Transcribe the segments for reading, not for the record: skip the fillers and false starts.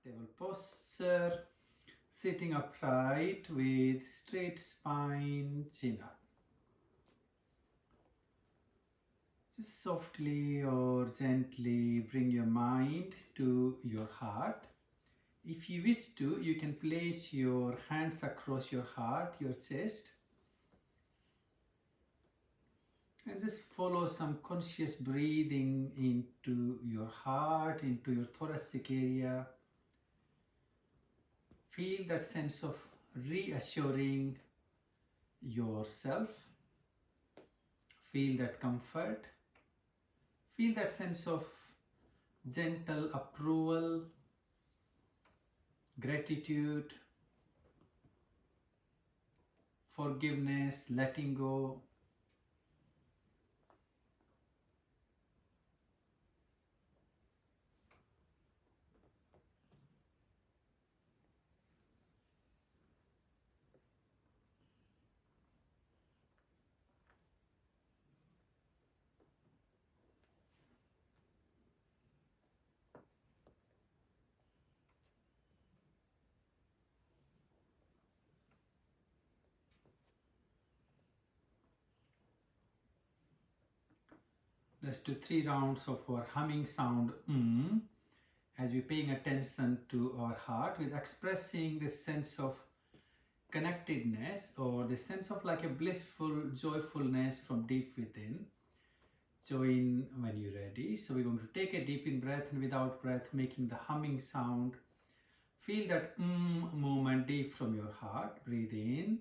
Table posture, sitting upright with straight spine, chin up. Just softly or gently bring your mind to your heart. If you wish to, you can place your hands across your heart, your chest, and just follow some conscious breathing into your heart, into your thoracic area. Feel that sense of reassuring yourself. Feel that comfort. Feel that sense of gentle approval, gratitude, forgiveness, letting go. Let's do 3 rounds of our humming sound as we're paying attention to our heart with expressing this sense of connectedness or the sense of like a blissful joyfulness from deep within. Join when you're ready. So we're going to take a deep in breath and without breath making the humming sound. Feel that movement deep from your heart. Breathe in.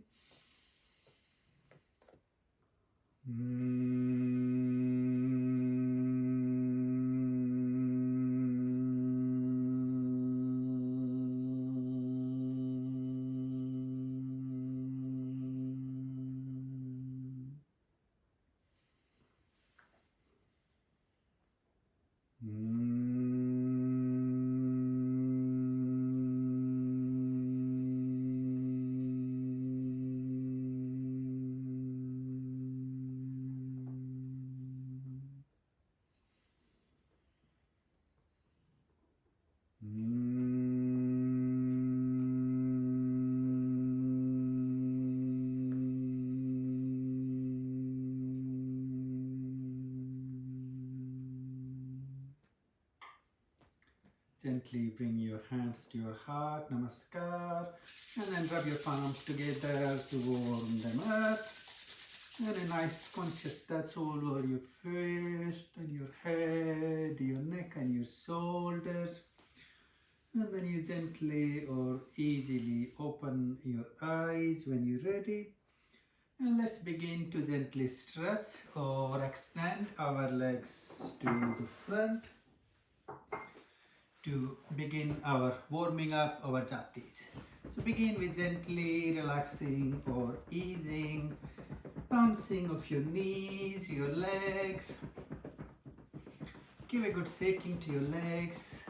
Gently bring your hands to your heart, namaskar, and then rub your palms together to warm them up. And a nice conscious touch all over your face and your head, your neck and your shoulders. And then you gently or easily open your eyes when you're ready. And let's begin to gently stretch or extend our legs to the front to begin our warming up our jatis. So begin with gently relaxing or easing, bouncing of your knees, your legs. Give a good shaking to your legs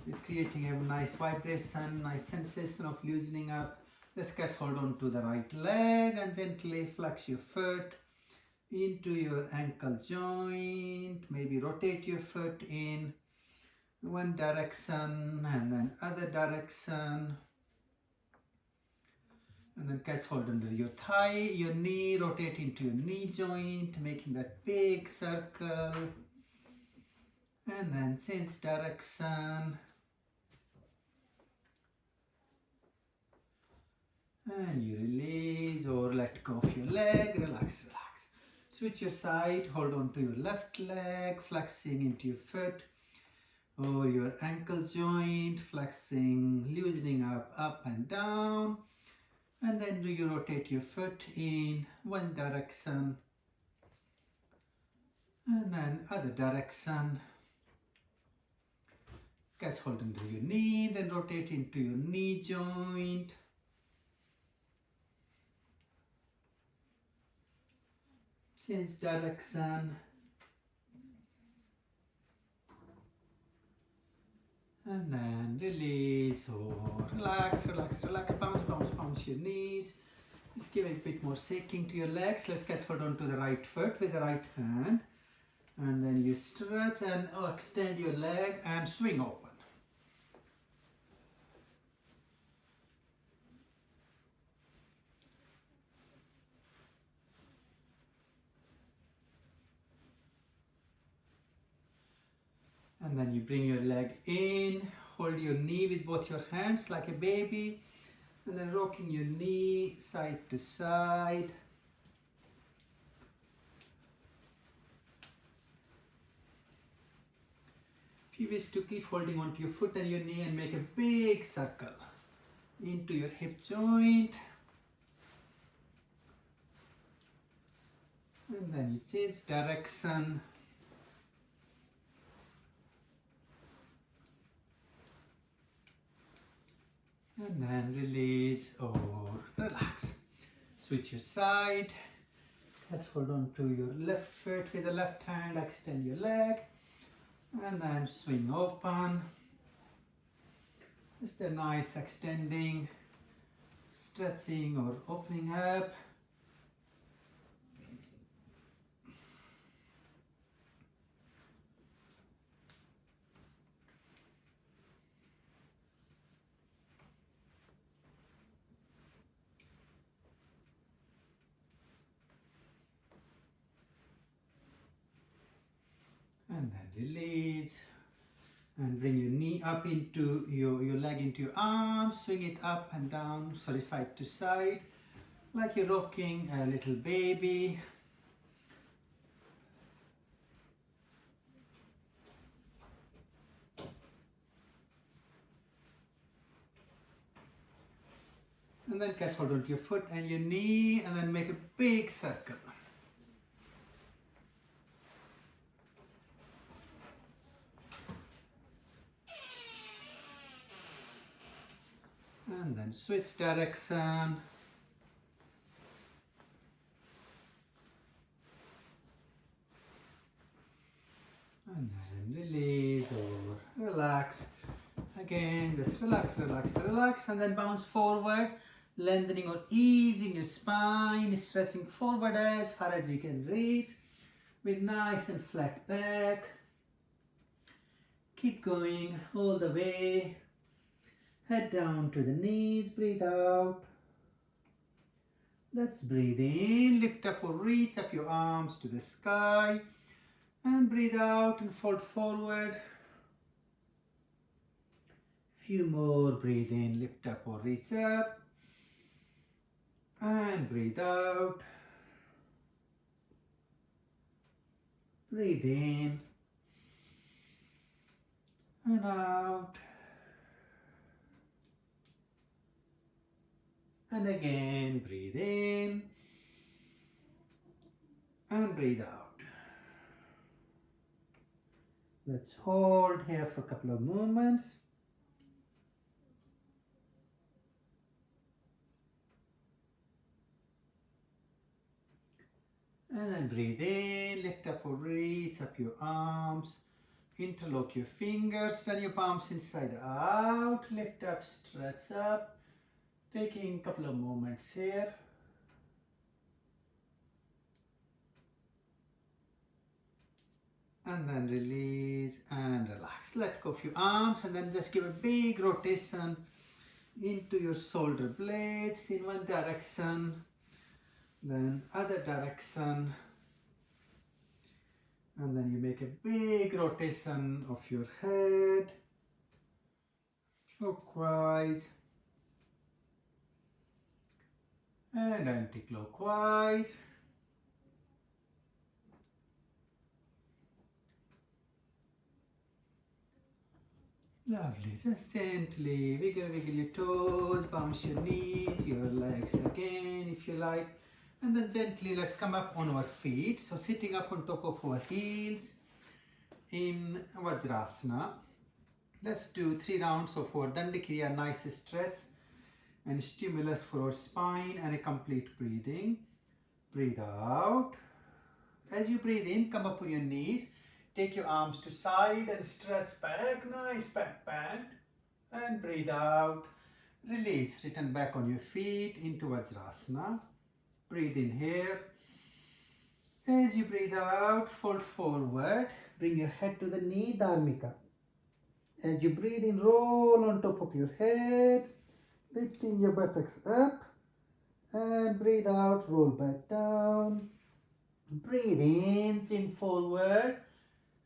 with creating a nice vibration, nice sensation of loosening up. Let's catch hold on to the right leg and gently flex your foot into your ankle joint. Maybe rotate your foot in one direction and then other direction, and then catch hold under your thigh, your knee, rotate into your knee joint, making that big circle, and then change direction, and you release or let go of your leg. Relax, relax. Switch your side, hold on to your left leg, flexing into your foot or your ankle joint, flexing, loosening up and down. And then you rotate your foot in one direction and then other direction. Catch hold under your knee, then rotate into your knee joint. Change direction. And then release or relax, relax, relax, bounce, bounce, bounce your knees. Just give a bit more shaking to your legs. Let's catch hold on to the right foot with the right hand. And then you stretch and extend your leg and swing open. And then you bring your leg in, hold your knee with both your hands like a baby, and then rocking your knee side to side. If you wish to keep holding onto your foot and your knee and make a big circle into your hip joint. And then you change direction. And then release or relax. Switch your side. Let's hold on to your left foot with the left hand. Extend your leg. And then swing open. Just a nice extending, stretching or opening up. And then release. And bring your knee up into your leg into your arms. Swing it up and down, side to side. Like you're rocking a little baby. And then catch hold onto your foot and your knee and then make a big circle. And then switch direction. And then release or relax. Again, just relax, relax, relax. And then bounce forward, lengthening or easing your spine, stretching forward as far as you can reach with nice and flat back. Keep going all the way. Head down to the knees, breathe out. Let's breathe in, lift up or reach up your arms to the sky. And breathe out and fold forward. Few more, breathe in, lift up or reach up. And breathe out. Breathe in. And out. And again, breathe in and breathe out. Let's hold here for a couple of moments. And then breathe in, lift up or reach up your arms. Interlock your fingers, turn your palms inside out, lift up, stretch up. Taking a couple of moments here. And then release and relax. Let go of your arms and then just give a big rotation into your shoulder blades in one direction, then other direction. And then you make a big rotation of your head, clockwise. And anti-clockwise. Lovely. Just gently wiggle your toes, bounce your knees, your legs again if you like. And then gently let's come up on our feet. So sitting up on top of our heels in Vajrasana. Let's do 3 rounds of our Dandakriya, nice stretch and stimulus for our spine and a complete breathing. Breathe out. As you breathe in, come up on your knees. Take your arms to side and stretch back. Nice back bend. And breathe out. Release. Return back on your feet into Vajrasana. Breathe in here. As you breathe out, fold forward. Bring your head to the knee, Dharmika. As you breathe in, roll on top of your head. Lifting your buttocks up and breathe out, roll back down. Breathe in, chin forward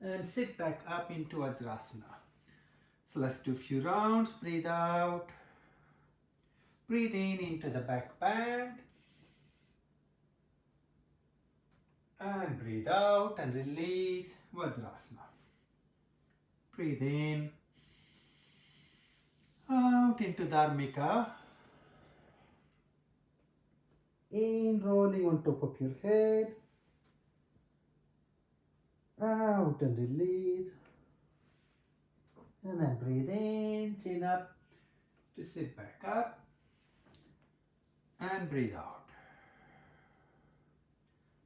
and sit back up into Vajrasana. So let's do a few rounds. Breathe out. Breathe in into the back bend. And breathe out and release Vajrasana. Breathe in. Out into Dharmika. In, rolling on top of your head. Out and release. And then breathe in, chin up to sit back up. And breathe out.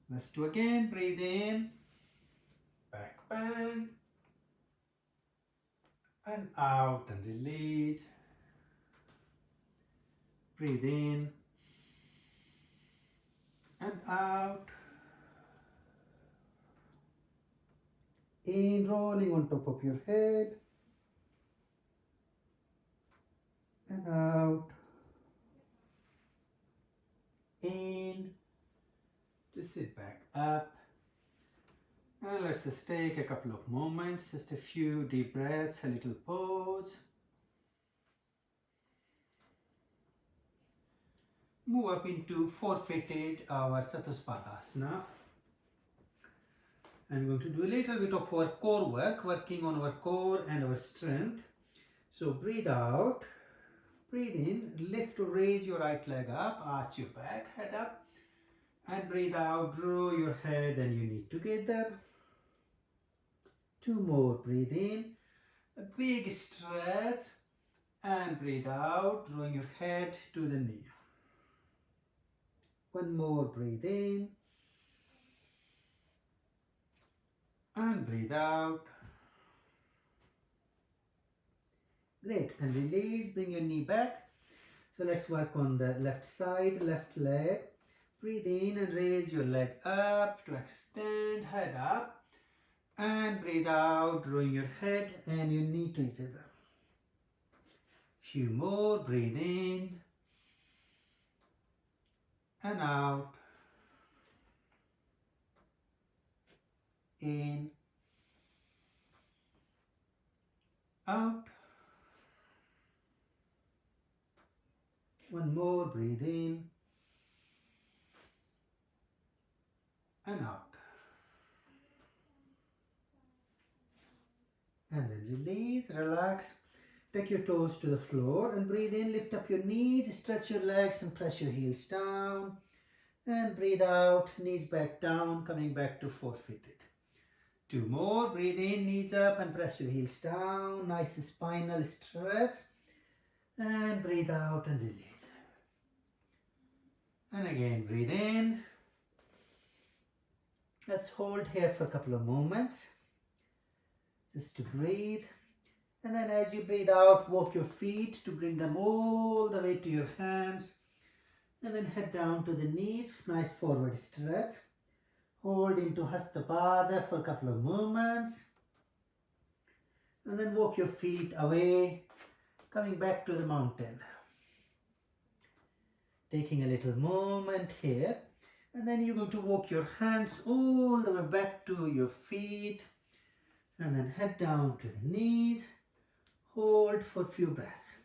Let's do again. Breathe in. Back bend. And out and release. Breathe in. And out. In, rolling on top of your head. And out. In. To sit back up. And let's just take a couple of moments, just a few deep breaths, a little pause. Move up into four-footed, our Chatuspadasana. I'm going to do a little bit of our core work, working on our core and our strength. So breathe out, breathe in, lift to raise your right leg up, arch your back, head up. And breathe out, draw your head and your knee together. Two more, breathe in, a big stretch. And breathe out, drawing your head to the knee. One more, breathe in. And breathe out. Great, and release, bring your knee back. So let's work on the left side, left leg. Breathe in and raise your leg up to extend, head up. And breathe out, drawing your head and your knee to each other. Few more, breathe in. And out. In. Out. One more, breathe in. And out. And then release, relax. Take your toes to the floor and breathe in, lift up your knees, stretch your legs and press your heels down. And breathe out, knees back down, coming back to four-footed. Two more, breathe in, knees up and press your heels down. Nice spinal stretch. And breathe out and release. And again, breathe in. Let's hold here for a couple of moments. Just to breathe. And then as you breathe out, walk your feet to bring them all the way to your hands. And then head down to the knees. Nice forward stretch. Hold into Hastapada for a couple of moments. And then walk your feet away, coming back to the mountain. Taking a little moment here. And then you're going to walk your hands all the way back to your feet. And then head down to the knees. Hold for a few breaths.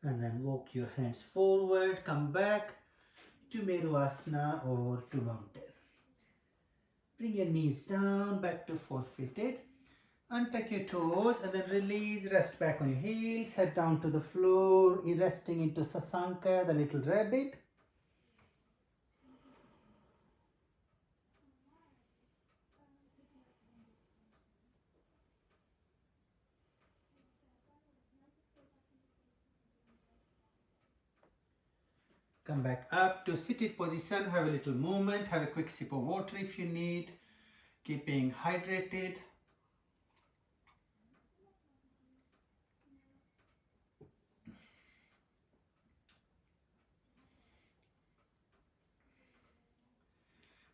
And then walk your hands forward, come back to Meruvasana or to mountain. Bring your knees down, back to four-footed. Untuck your toes and then release, rest back on your heels, head down to the floor, resting into Sasanka, the little rabbit. Come back up to seated position, have a little movement, have a quick sip of water if you need, keeping hydrated.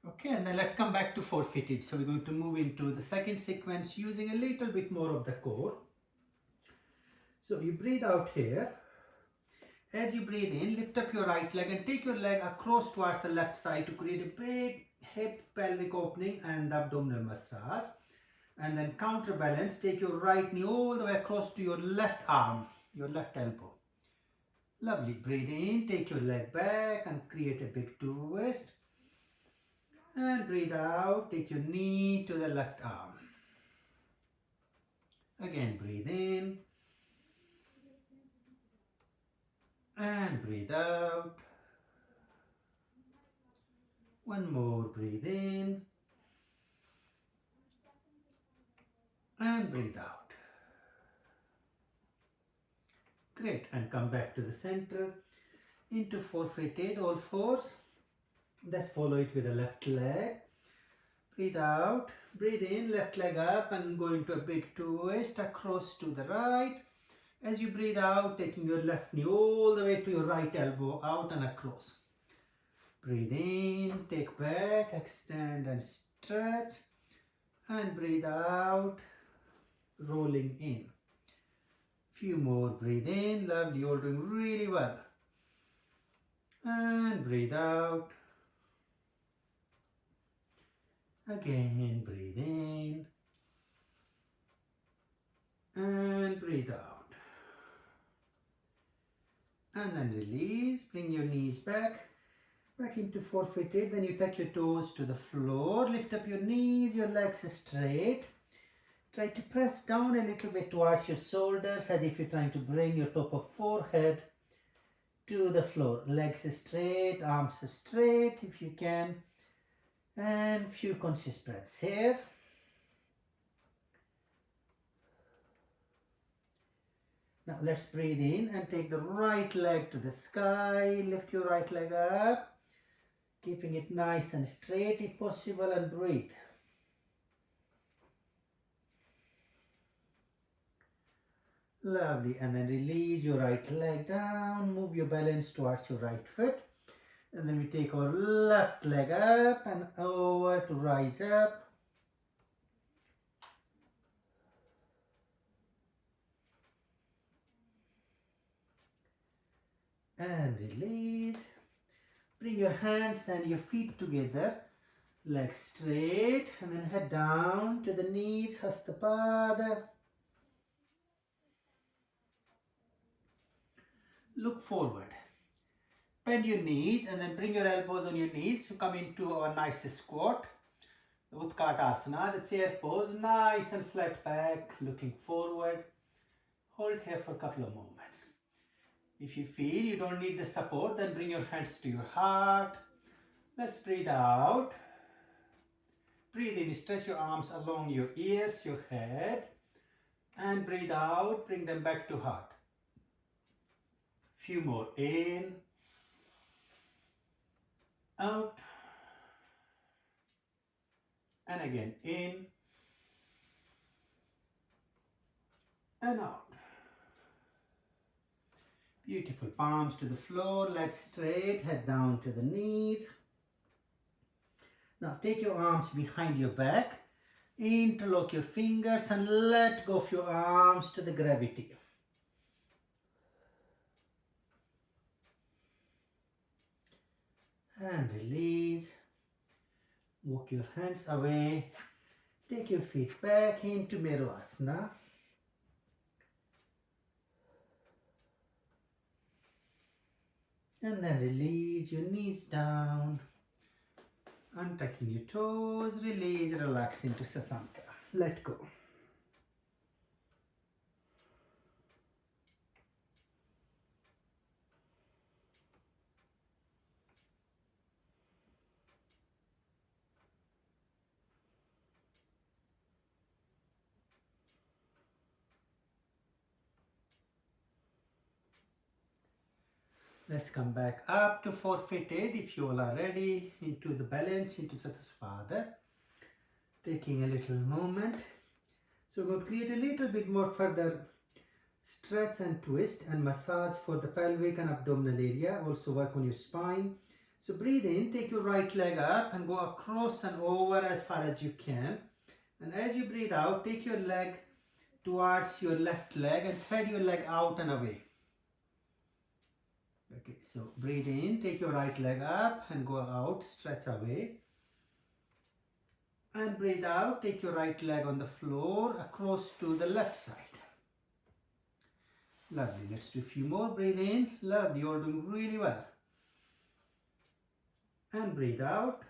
Okay, and then let's come back to four-footed. So we're going to move into the second sequence using a little bit more of the core. So you breathe out here. As you breathe in, lift up your right leg and take your leg across towards the left side to create a big hip pelvic opening and the abdominal massage. And then counterbalance, take your right knee all the way across to your left arm, your left elbow. Lovely. Breathe in, take your leg back and create a big twist. And breathe out, take your knee to the left arm. Again, breathe in. And breathe out. One more, breathe in. And breathe out. Great, and come back to the center into forfeited, all fours. Let's follow it with the left leg. Breathe out, breathe in, left leg up and go into a big twist across to the right. As you breathe out, taking your left knee all the way to your right elbow, out and across. Breathe in, take back, extend and stretch. And breathe out, rolling in. Few more, breathe in, lovely, you're doing really well. And breathe out. Again, breathe in. And breathe out. And then release, bring your knees back into forfeited. Then you tuck your toes to the floor, lift up your knees, your legs straight. Try to press down a little bit towards your shoulders as if you're trying to bring your top of forehead to the floor. Legs straight, arms straight if you can. And few conscious breaths here. Now let's breathe in and take the right leg to the sky. Lift your right leg up, keeping it nice and straight if possible, and breathe. Lovely, and then release your right leg down, move your balance towards your right foot. And then we take our left leg up and over to rise up. And release. Bring your hands and your feet together, legs straight, and then head down to the knees, Hastapada. Look forward. Bend your knees and then bring your elbows on your knees to come into our nice squat. Utkatasana, the chair pose, nice and flat back, looking forward. Hold here for a couple of moments. If you feel you don't need the support, then bring your hands to your heart. Let's breathe out. Breathe in, stretch your arms along your ears, your head. And breathe out, bring them back to heart. Few more, in, out, and again, in, and out. Beautiful, palms to the floor, legs straight, head down to the knees. Now take your arms behind your back, interlock your fingers and let go of your arms to the gravity. And release. Walk your hands away. Take your feet back into Vajrasana. And then release your knees down. Untucking your toes, release, relax into Sasanka. Let go. Let's come back up to forfeited if you all are ready, into the balance, into Chatuspada. Taking a little moment. So we're going to create a little bit more further stretch and twist and massage for the pelvic and abdominal area. Also work on your spine. So breathe in, take your right leg up and go across and over as far as you can. And as you breathe out, take your leg towards your left leg and thread your leg out and away. Okay, so breathe in, take your right leg up and go out, stretch away. And breathe out, take your right leg on the floor across to the left side. Lovely, let's do a few more. Breathe in, lovely, you're doing really well. And breathe out.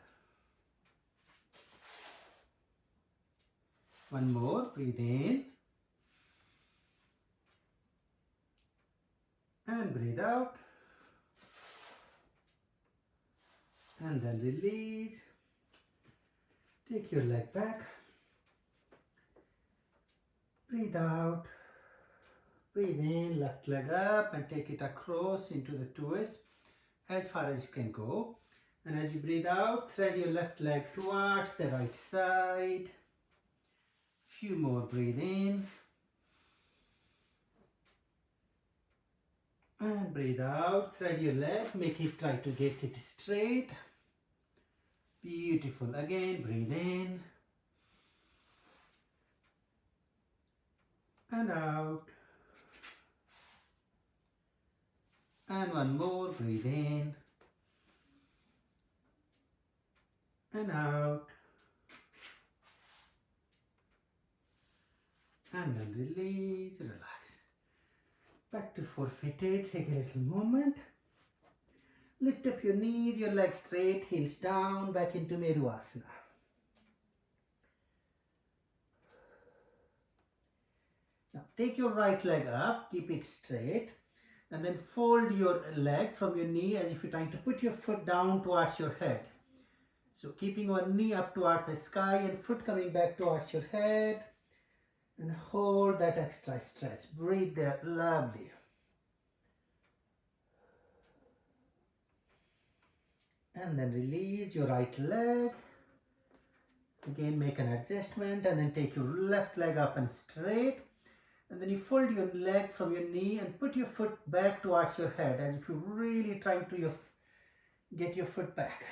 One more, breathe in. And breathe out. And then release. Take your leg back. Breathe out. Breathe in, left leg up and take it across into the twist as far as you can go. And as you breathe out, thread your left leg towards the right side. Few more, breathe in. And breathe out, thread your leg, try to get it straight. Beautiful, again, breathe in. And out. And one more, breathe in. And out. And then release, relax. Back to forfeited, take a little moment. Lift up your knees, your legs straight, heels down, back into Vajrasana. Now take your right leg up, keep it straight, and then fold your leg from your knee as if you're trying to put your foot down towards your head. So keeping one knee up towards the sky and foot coming back towards your head. And hold that extra stretch. Breathe there, lovely. And then release your right leg. Again, make an adjustment and then take your left leg up and straight. And then you fold your leg from your knee and put your foot back towards your head as if you're really trying to get your foot back.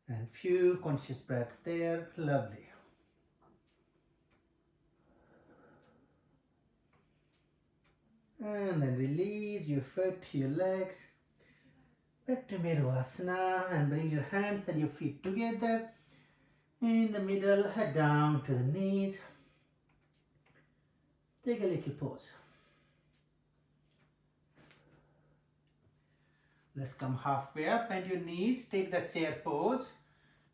And few conscious breaths there, lovely. And then release your foot, your legs, back to Vajrasana and bring your hands and your feet together. In the middle, head down to the knees. Take a little pause. Let's come halfway up, bend your knees, take that chair pose.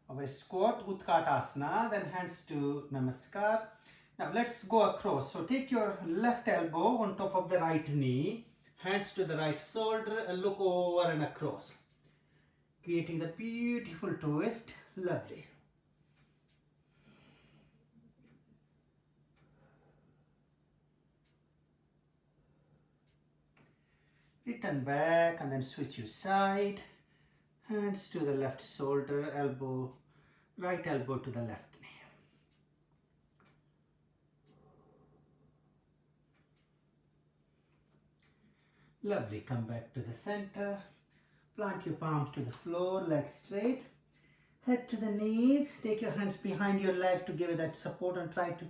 Our squat, Utkatasana, then hands to Namaskar. Now let's go across. So take your left elbow on top of the right knee, hands to the right shoulder and look over and across. Creating the beautiful twist. Lovely. Return back and then switch your side. Hands to the left shoulder, elbow, right elbow to the left knee. Lovely, come back to the center. Plant your palms to the floor, legs straight. Head to the knees. Take your hands behind your leg to give it that support and try to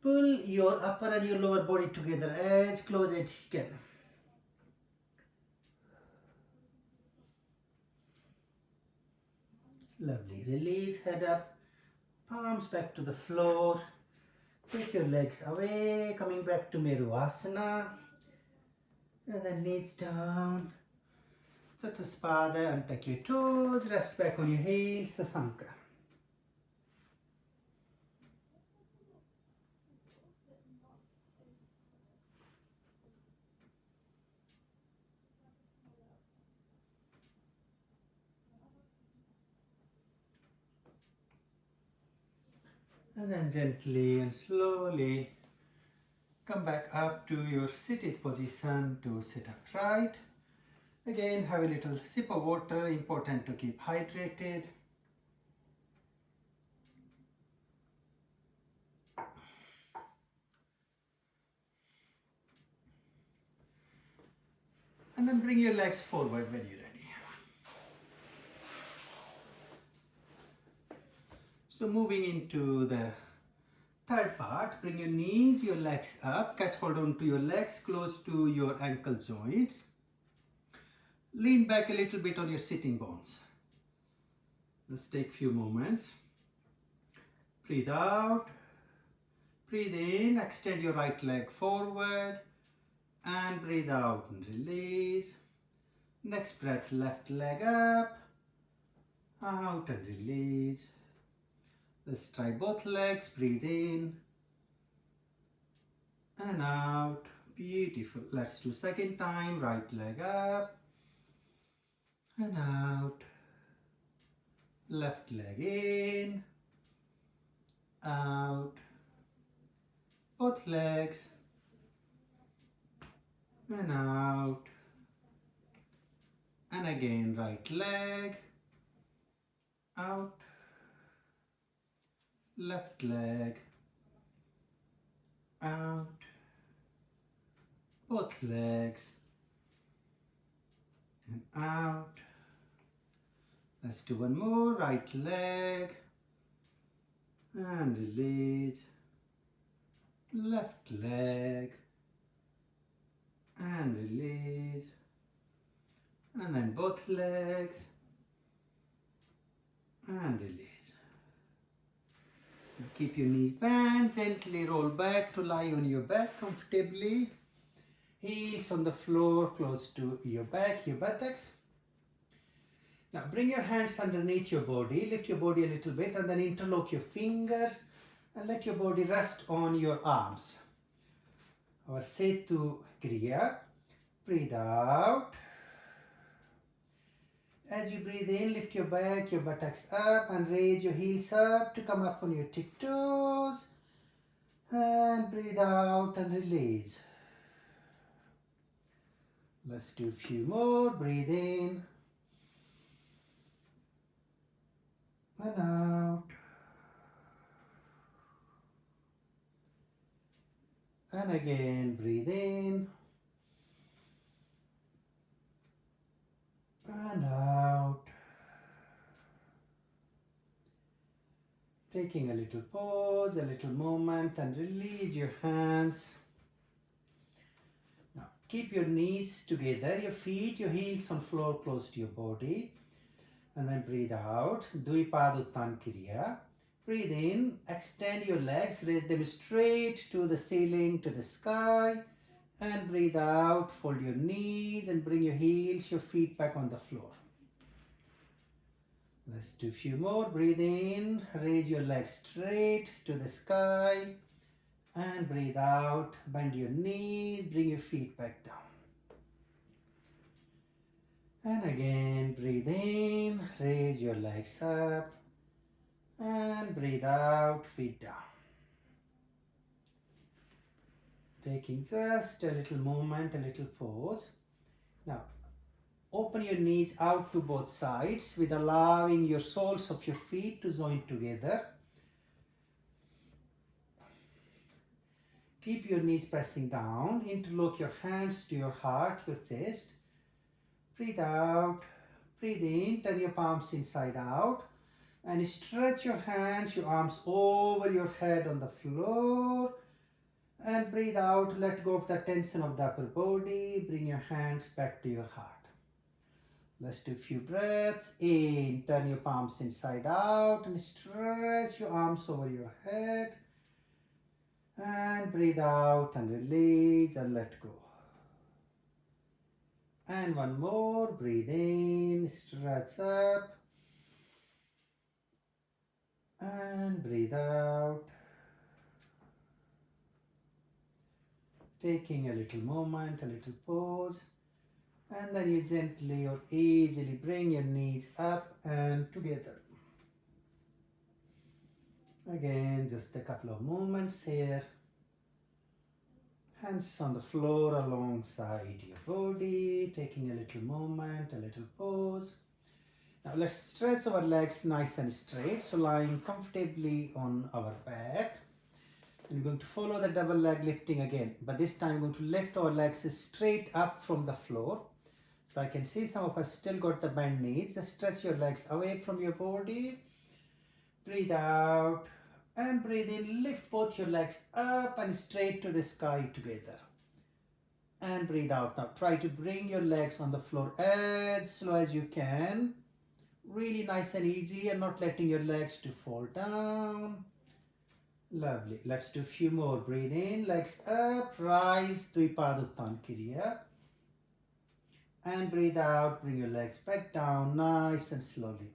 pull your upper and your lower body together as close as you can. Lovely, release, head up, palms back to the floor. Take your legs away, coming back to Vajrasana. And then knees down. Chatuspada, untuck your toes, rest back on your heels, Sasanka. And then gently and slowly come back up to your seated position to sit upright. Again, have a little sip of water, important to keep hydrated. And then bring your legs forward when you're ready. So moving into the third part, bring your knees, your legs up, cascade onto your legs, close to your ankle joints. Lean back a little bit on your sitting bones. Let's take few moments. Breathe out. Breathe in, extend your right leg forward and breathe out and release. Next breath, left leg up, out and release. Let's try both legs. Breathe in and out. Beautiful. Let's do second time. Right leg up and out. Left leg in, out. Both legs and out. And again, right leg out. Left leg out. Both legs and out. Let's do one more. Right leg and release. Left leg and release. And then both legs and release. Now keep your knees bent. Gently roll back to lie on your back comfortably. Heels on the floor close to your back, your buttocks. Now bring your hands underneath your body, lift your body a little bit and then interlock your fingers and let your body rest on your arms. Our Setu Kriya. Breathe out. As you breathe in, lift your back, your buttocks up and raise your heels up to come up on your tiptoes. And breathe out and release. Let's do a few more. Breathe in and out. And again, breathe in and out. Taking a little pause, a little moment and release your hands. Now keep your knees together, your feet, your heels on floor close to your body. And then breathe out. Dvipad Uttan Kriya. Breathe in, extend your legs, raise them straight to the ceiling, to the sky. And breathe out, fold your knees and bring your heels, your feet back on the floor. Let's do a few more. Breathe in, raise your legs straight to the sky. And breathe out, bend your knees, bring your feet back down. And again, breathe in, raise your legs up. And breathe out, feet down. Taking just a little moment, a little pause. Now, open your knees out to both sides with allowing your soles of your feet to join together. Keep your knees pressing down. Interlock your hands to your heart, your chest. Breathe out. Breathe in. Turn your palms inside out. And stretch your hands, your arms over your head on the floor. And breathe out. Let go of the tension of the upper body. Bring your hands back to your heart. Let's do a few breaths. In. Turn your palms inside out. And stretch your arms over your head. And breathe out and release and let go. And one more. Breathe in. Stretch up. And breathe out. Taking a little moment, a little pause. And then you gently or easily bring your knees up and together. Again, just a couple of moments here. Hands on the floor alongside your body. Taking a little moment, a little pause. Now let's stretch our legs nice and straight. So lying comfortably on our back. And we're going to follow the double leg lifting again. But this time we're going to lift our legs straight up from the floor. So I can see some of us still got the bent knees. Just stretch your legs away from your body. Breathe out. And breathe in. Lift both your legs up and straight to the sky together. And breathe out. Now try to bring your legs on the floor as slow as you can. Really nice and easy, and not letting your legs to fall down. Lovely. Let's do a few more. Breathe in, legs up, rise, Dvipaduttan Kriya. And breathe out, bring your legs back down, nice and slowly.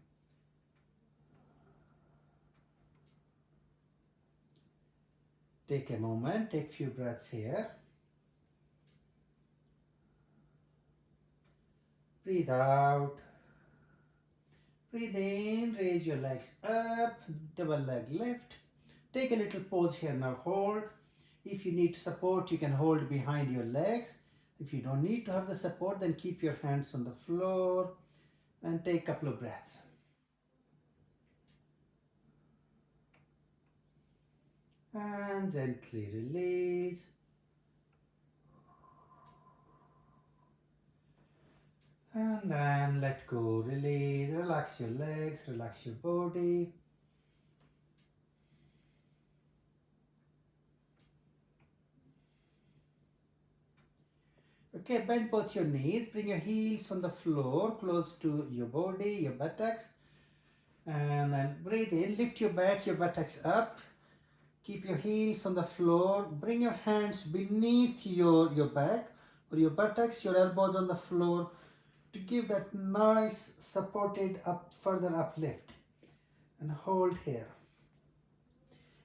Take a moment, take a few breaths here. Breathe out. Breathe in, raise your legs up, double leg lift. Take a little pause here now, hold. If you need support, you can hold behind your legs. If you don't need to have the support, then keep your hands on the floor and take a couple of breaths. And gently release. And then let go, release, relax your legs, relax your body. Okay, bend both your knees, bring your heels on the floor, close to your body, your buttocks. And then breathe in, lift your back, your buttocks up. Keep your heels on the floor, bring your hands beneath your back or your buttocks, your elbows on the floor to give that nice supported up, further uplift. And hold here.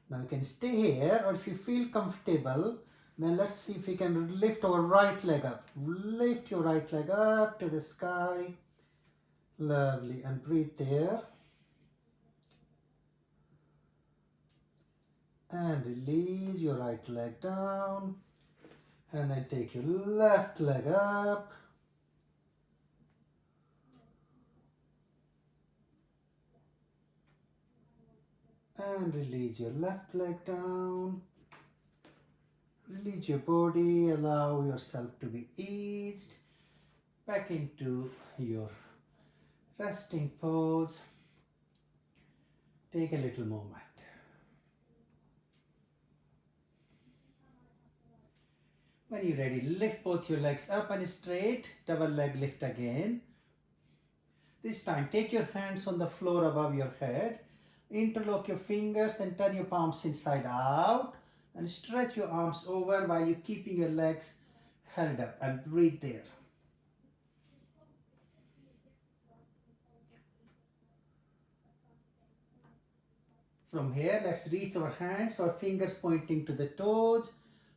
Now you can stay here, or if you feel comfortable, then let's see if we can lift our right leg up. Lift your right leg up to the sky. Lovely. And breathe there. And release your right leg down. And then take your left leg up. And release your left leg down. Release your body. Allow yourself to be eased back into your resting pose. Take a little moment. When you're ready, lift both your legs up and straight. Double leg lift again. This time, take your hands on the floor above your head. Interlock your fingers, then turn your palms inside out. And stretch your arms over while you're keeping your legs held up. And breathe there. From here, let's reach our hands, our fingers pointing to the toes.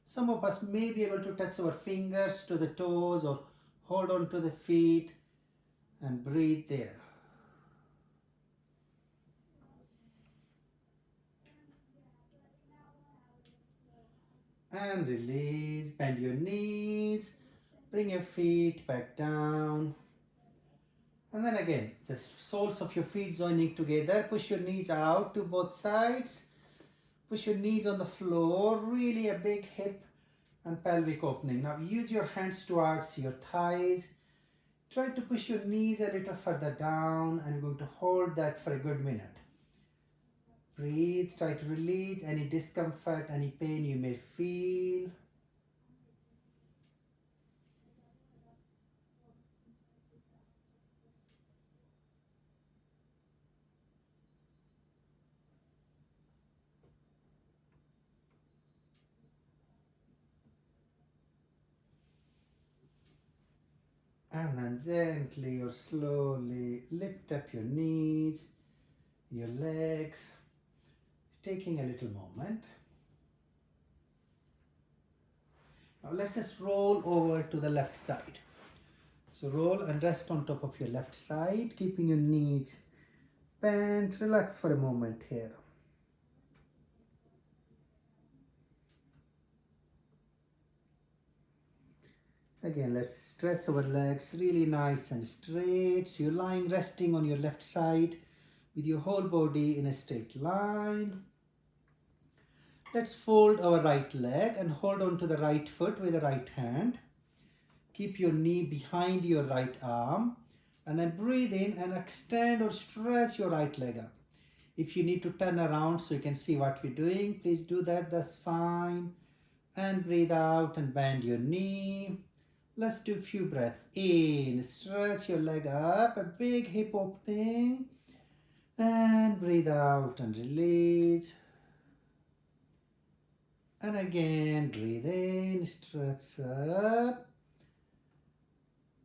Some of us may be able to touch our fingers to the toes or hold on to the feet and breathe there. And release, bend your knees, bring your feet back down. And then again, just soles of your feet joining together. Push your knees out to both sides. Push your knees on the floor, really a big hip and pelvic opening. Now use your hands towards your thighs. Try to push your knees a little further down, and you're going to hold that for a good minute. Breathe, try to release any discomfort, any pain you may feel. And then gently or slowly lift up your knees, your legs, taking a little moment. Now let's just roll over to the left side. So roll and rest on top of your left side, keeping your knees bent. Relax for a moment here. Again, let's stretch our legs really nice and straight. So you're lying resting on your left side with your whole body in a straight line. Let's fold our right leg and hold on to the right foot with the right hand. Keep your knee behind your right arm and then breathe in and extend or stretch your right leg up. If you need to turn around so you can see what we're doing, please do that, that's fine. And breathe out and bend your knee. Let's do a few breaths. In, stretch your leg up, a big hip opening. And breathe out and release. And again, breathe in, stretch up.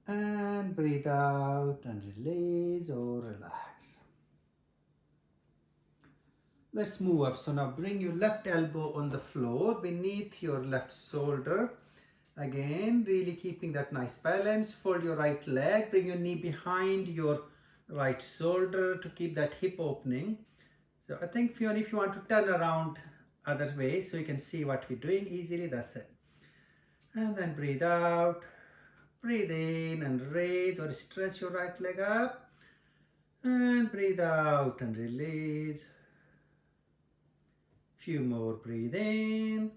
And breathe out and release or relax. Let's move up. So now bring your left elbow on the floor beneath your left shoulder. Again, really keeping that nice balance. Fold your right leg. Bring your knee behind your right shoulder to keep that hip opening. So I think Fiona, if you want to turn around other way so you can see what we're doing easily, that's it. And then breathe out. Breathe in and raise or stretch your right leg up. And breathe out and release. Few more, breathe in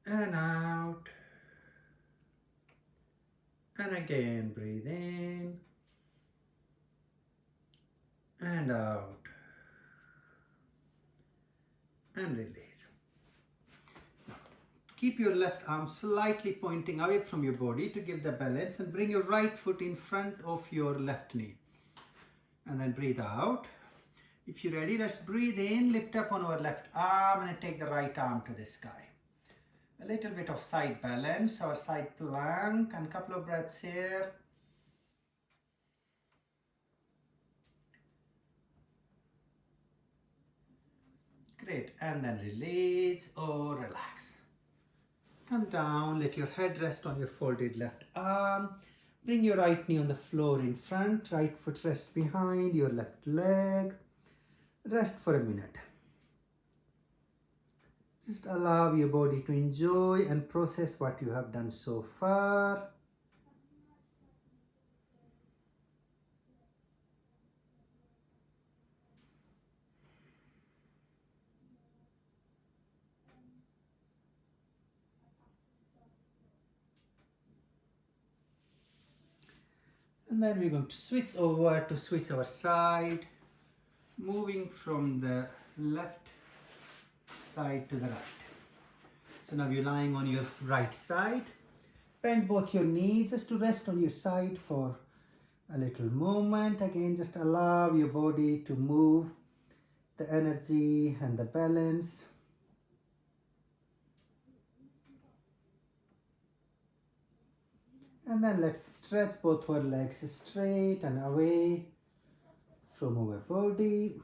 and out, and again breathe in and out and release. Now, keep your left arm slightly pointing away from your body to give the balance, and bring your right foot in front of your left knee, and then breathe out. If you're ready, let's breathe in, lift up on our left arm and take the right arm to the sky. A little bit of side balance, our side plank, and a couple of breaths here. Great, and then release or relax. Come down, let your head rest on your folded left arm. Bring your right knee on the floor in front, right foot rest behind your left leg. Rest for a minute. Just allow your body to enjoy and process what you have done so far. And then we're going to switch over to switch our side, moving from the left side to the right. So now you're lying on your right side. Bend both your knees just to rest on your side for a little moment. Again, just allow your body to move, the energy and the balance. And then let's stretch both our legs straight and away from our body.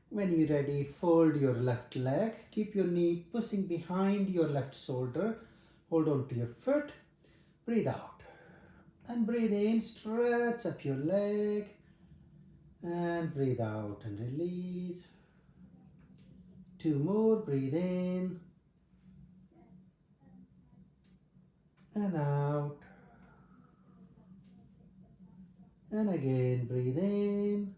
When you're ready, fold your left leg. Keep your knee pushing behind your left shoulder. Hold on to your foot. Breathe out. And breathe in, stretch up your leg. And breathe out and release. Two more, breathe in. And out. And again, breathe in.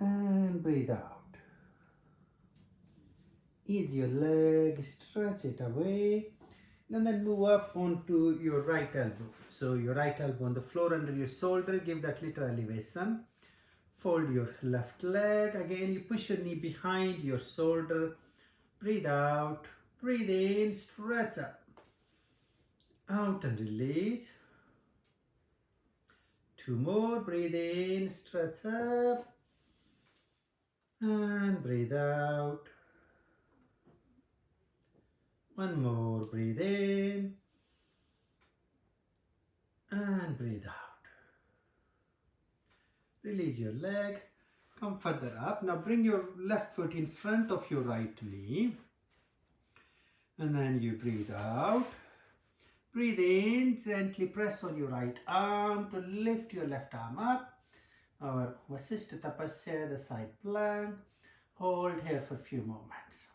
And breathe out. Ease your leg, stretch it away. And then move up onto your right elbow. So your right elbow on the floor under your shoulder, give that little elevation. Fold your left leg. Again, you push your knee behind your shoulder. Breathe out. Breathe in, stretch up. Out and release. Two more, breathe in, stretch up. And breathe out. One more, breathe in. And breathe out. Release your leg. Come further up. Now bring your left foot in front of your right knee. And then you breathe out. Breathe in, gently press on your right arm to lift your left arm up. Our Vasishtha Tapasya, the side plank. Hold here for a few moments.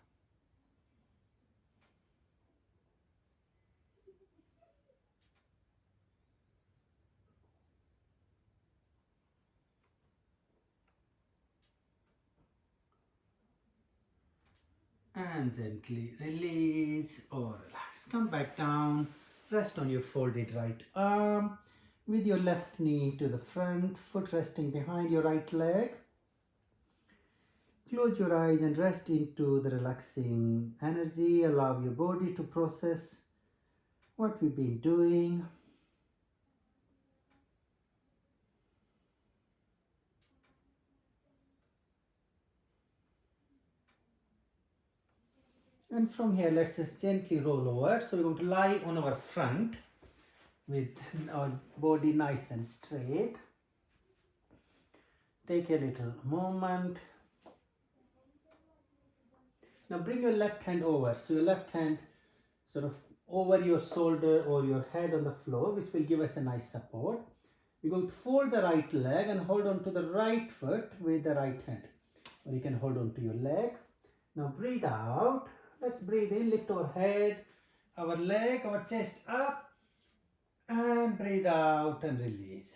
And gently release or relax. Come back down. Rest on your folded right arm with your left knee to the front, foot resting behind your right leg. Close your eyes and rest into the relaxing energy. Allow your body to process what we've been doing. And from here, let's just gently roll over. So we're going to lie on our front with our body nice and straight. Take a little moment. Now bring your left hand over. So your left hand sort of over your shoulder or your head on the floor, which will give us a nice support. We're going to fold the right leg and hold on to the right foot with the right hand. Or you can hold on to your leg. Now breathe out. Let's breathe in, lift our head, our leg, our chest up. And breathe out and release.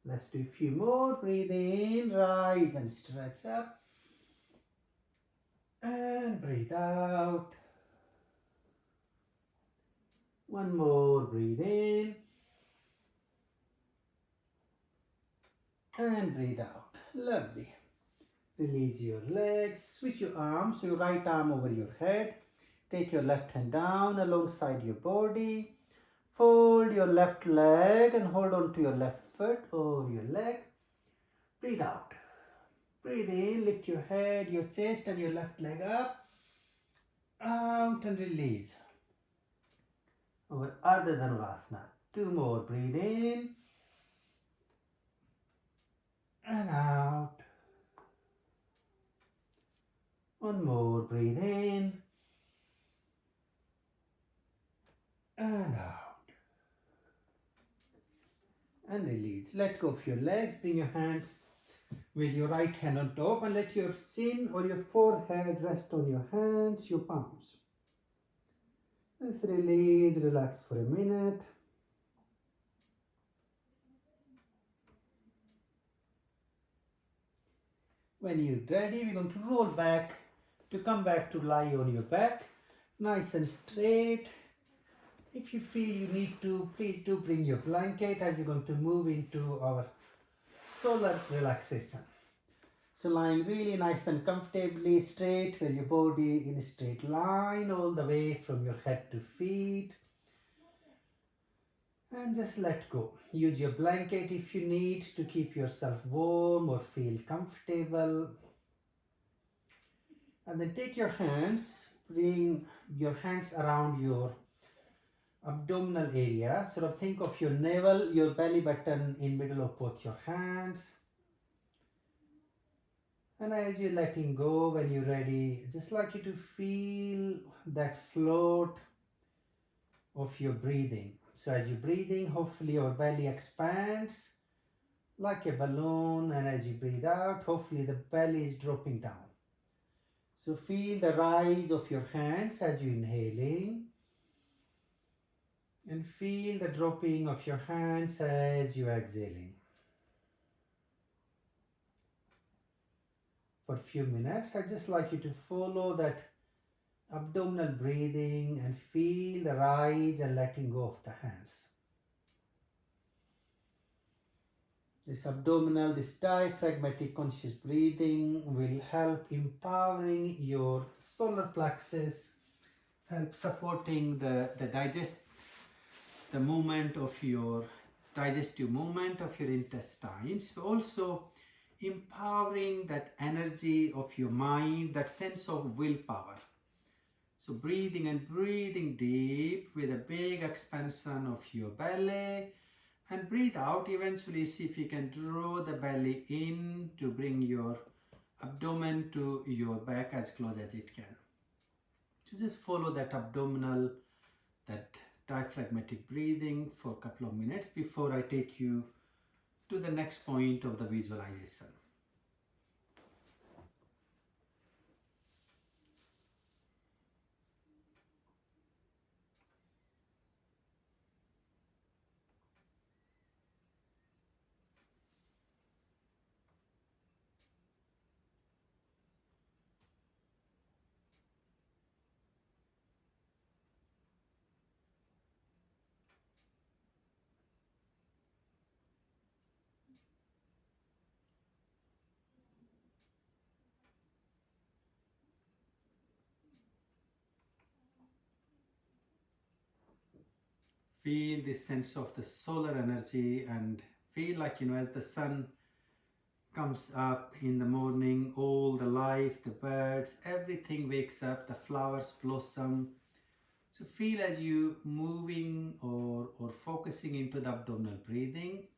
Let's do a few more. Breathe in, rise and stretch up. And breathe out. One more, breathe in. And breathe out. Lovely. Release your legs. Switch your arms. So your right arm over your head. Take your left hand down alongside your body. Fold your left leg and hold on to your left foot or your leg. Breathe out. Breathe in, lift your head, your chest and your left leg up. Out and release. Over Ardha Dhanurasana. Two more. Breathe in. And out. One more. Breathe in. And out. And release. Let go of your legs. Bring your hands with your right hand on top and let your chin or your forehead rest on your hands, your palms. Let's release, relax for a minute. When you're ready, we're going to roll back to come back to lie on your back, nice and straight. If you feel you need to, please do bring your blanket as we're going to move into our solar relaxation. So lying really nice and comfortably straight with your body in a straight line all the way from your head to feet. And just let go. Use your blanket if you need to keep yourself warm or feel comfortable. And then take your hands, bring your hands around your abdominal area. Sort of think of your navel, your belly button in middle of both your hands. And as you're letting go, when you're ready, just like you to feel that float of your breathing. So as you're breathing, hopefully your belly expands like a balloon, and as you breathe out, hopefully the belly is dropping down. So feel the rise of your hands as you're inhaling, and feel the dropping of your hands as you're exhaling. For a few minutes, I'd just like you to follow that abdominal breathing and feel the rise and letting go of the hands. This abdominal, this diaphragmatic conscious breathing will help empowering your solar plexus, help supporting the movement of your digestive movement of your intestines, also empowering that energy of your mind, that sense of willpower. So breathing and breathing deep with a big expansion of your belly, and breathe out. Eventually see if you can draw the belly in to bring your abdomen to your back as close as it can. So just follow that abdominal, that diaphragmatic breathing for a couple of minutes before I take you to the next point of the visualization. Feel this sense of the solar energy and feel like, as the sun comes up in the morning, all the life, the birds, everything wakes up, the flowers blossom. So feel as you moving or focusing into the abdominal breathing,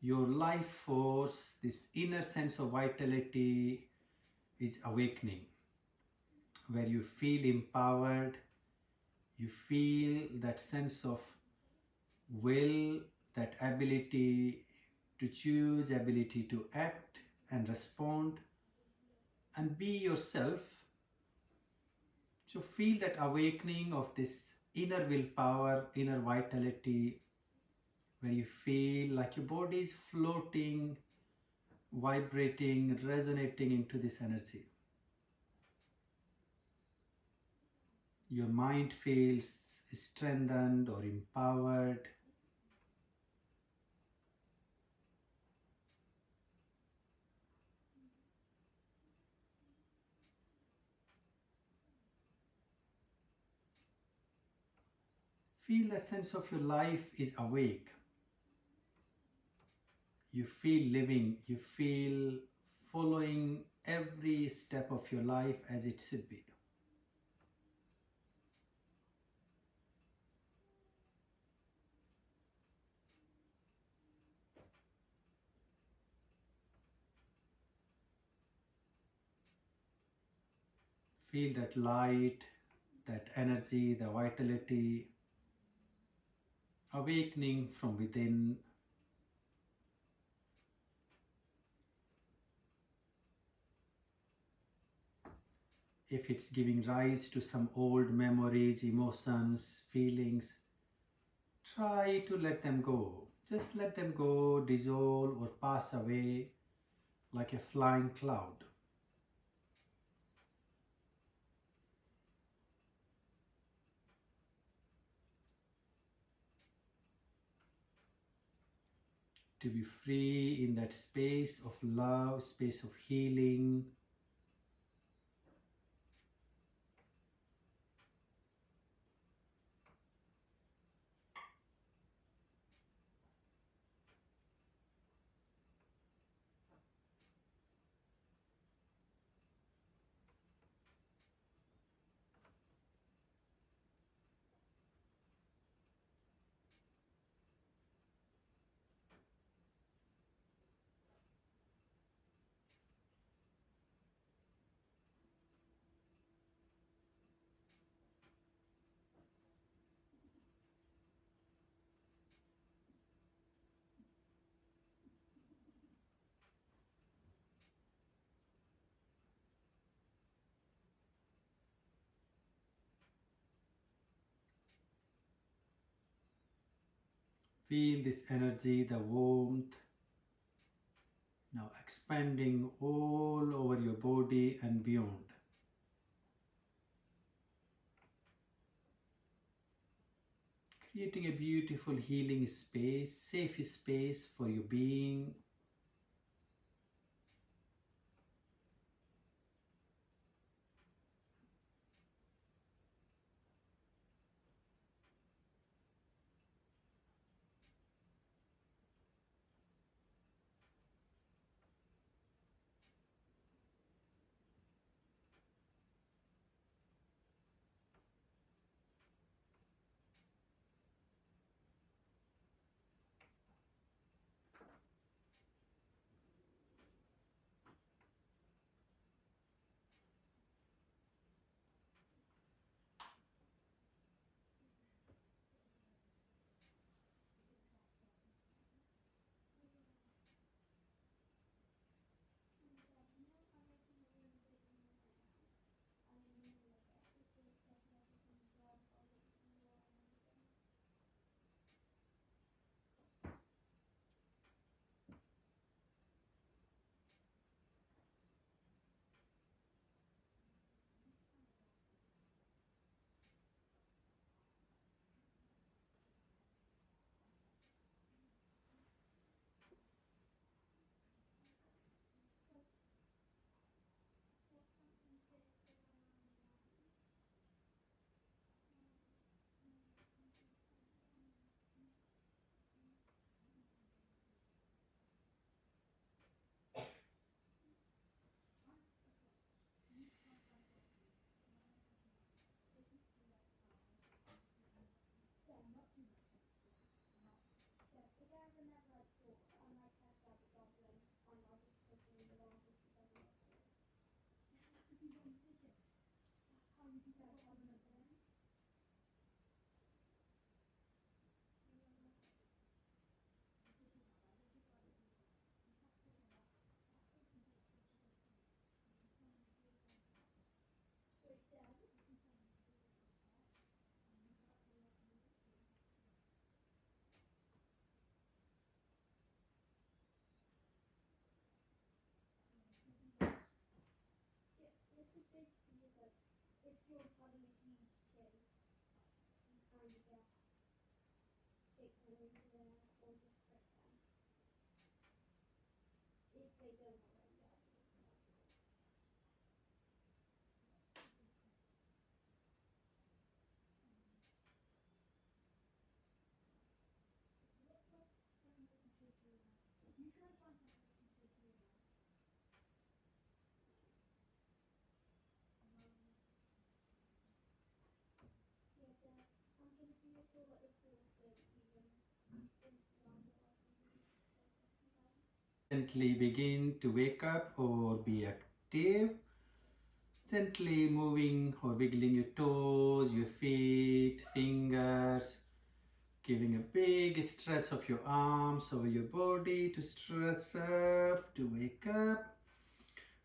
your life force, this inner sense of vitality is awakening, where you feel empowered, you feel that sense of will, that ability to choose, ability to act and respond and be yourself. So feel that awakening of this inner willpower, inner vitality, where you feel like your body is floating, vibrating, resonating into this energy. Your mind feels strengthened or empowered. Feel the sense of your life is awake. You feel living, you feel following every step of your life as it should be. Feel that light, that energy, the vitality awakening from within. If it's giving rise to some old memories, emotions, feelings, try to let them go. Just let them go, dissolve or pass away like a flying cloud. To be free in that space of love, space of healing. Feel this energy, the warmth, now expanding all over your body and beyond. Creating a beautiful healing space, safe space for your being. Gently begin to wake up or be active. Gently moving or wiggling your toes, your feet, fingers, giving a big stretch of your arms over your body to stretch up, to wake up.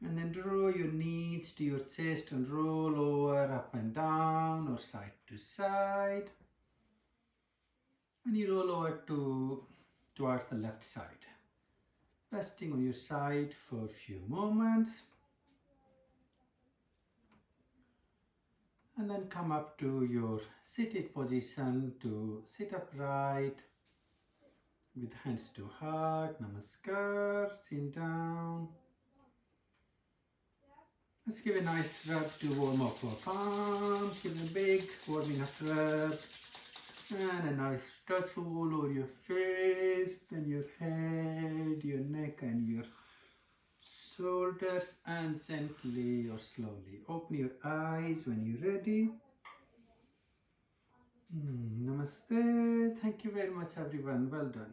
And then draw your knees to your chest and roll over up and down or side to side. And you roll over towards the left side. Resting on your side for a few moments. And then come up to your seated position to sit upright with hands to heart. Namaskar. Chin down. Let's give a nice rub to warm up our palms. Give a big warming up rub. And a nice touch all over your face, then your head, your neck and your shoulders, and gently or slowly open your eyes when you're ready. Namaste. Thank you very much everyone. Well done.